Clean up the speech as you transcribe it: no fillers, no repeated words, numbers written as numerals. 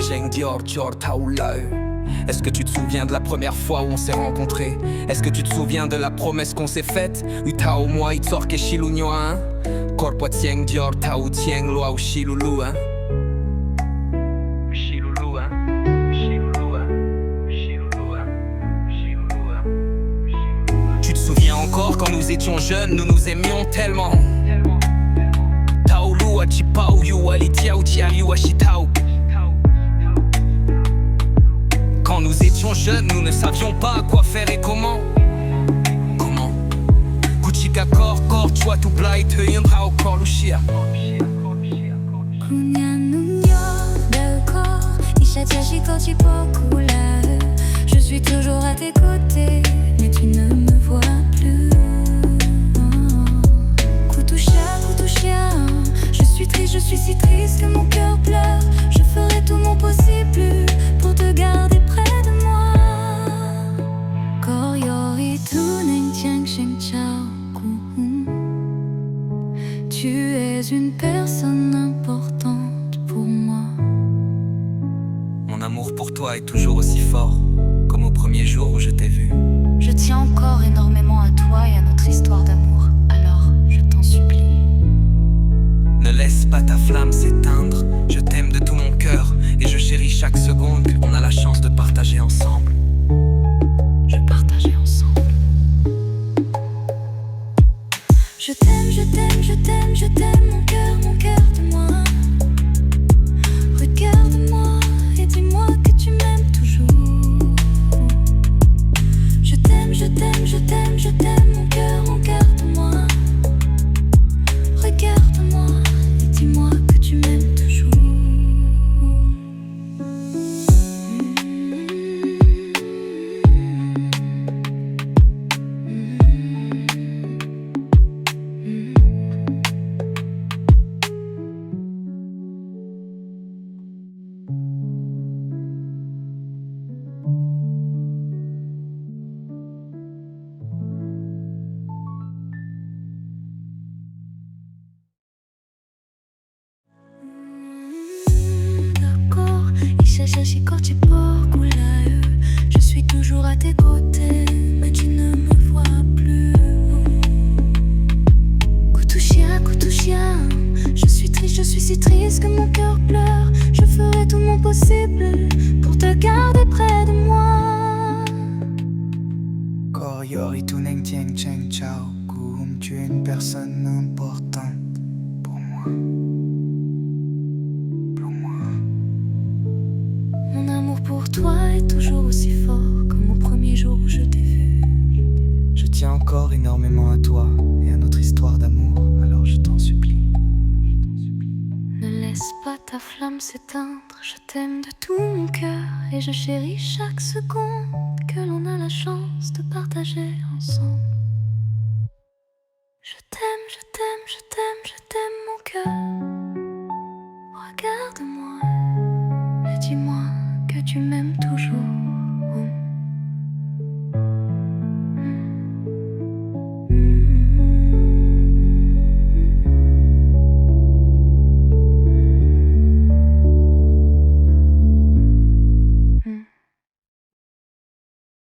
Jeng Dior Dior Taoulao. Est-ce que tu te souviens de la première fois où on s'est rencontrés? Est-ce que tu te souviens de la promesse qu'on s'est faite? Utao moi itzor ke shilunyo hein? Corpo tieng Dior Tao tieng loa ou shilulu hein? Shilulu hein? Shilulu hein? Shilulu hein? Shilulu hein? Tu te souviens encore quand nous étions jeunes, nous nous aimions tellement. Taolu a chipao yu alitia ou tiali wa shitao. Quand nous étions jeunes, nous ne savions pas quoi faire et comment. Kuchika kor chua tu blai tuyum hao kor lushia. Je suis toujours à tes côtés, mais tu ne me vois plus. Kutushia, je suis triste, je suis si triste que mon cœur pleure. Je ferai tout mon possible pour te garder près de moi. Koryori tuning tiang sheng chao kuhum. Tu es une personne importante pour moi. Mon amour pour toi est toujours aussi fort, comme au premier jour où je t'ai vu. Je tiens encore énormément à toi et à notre histoire d'amour, alors je t'en supplie. Ne laisse pas ta flamme s'éteindre, je t'aime de tout mon cœur et je chéris chaque seconde qu'on a la chance de partager ensemble. Je partageais ensemble. Je t'aime, je t'aime, je t'aime, je t'aime, mon cœur de moi. Regarde-moi et dis-moi que tu m'aimes toujours. Je t'aime, je t'aime, je t'aime, je t'aime, mon cœur de moi. Regarde-moi et dis-moi que tu m'aimes toujours. Je suis toujours à tes côtés, mais tu ne me vois plus. Kutushia, je suis triste, je suis si triste que mon cœur pleure. Je ferai tout mon possible pour te garder près de moi. Koryori tuning tieng cheng chao kuhum. Tu es une personne importante pour moi. Mon amour pour toi est toujours aussi fort comme au premier jour où je t'ai vu. Je tiens encore énormément à toi et à notre histoire d'amour, alors je t'en supplie. Ne laisse pas ta flamme s'éteindre, je t'aime de tout mon cœur et je chéris chaque seconde que l'on a la chance de partager ensemble. Je t'aime, je t'aime, je t'aime, je t'aime mon cœur.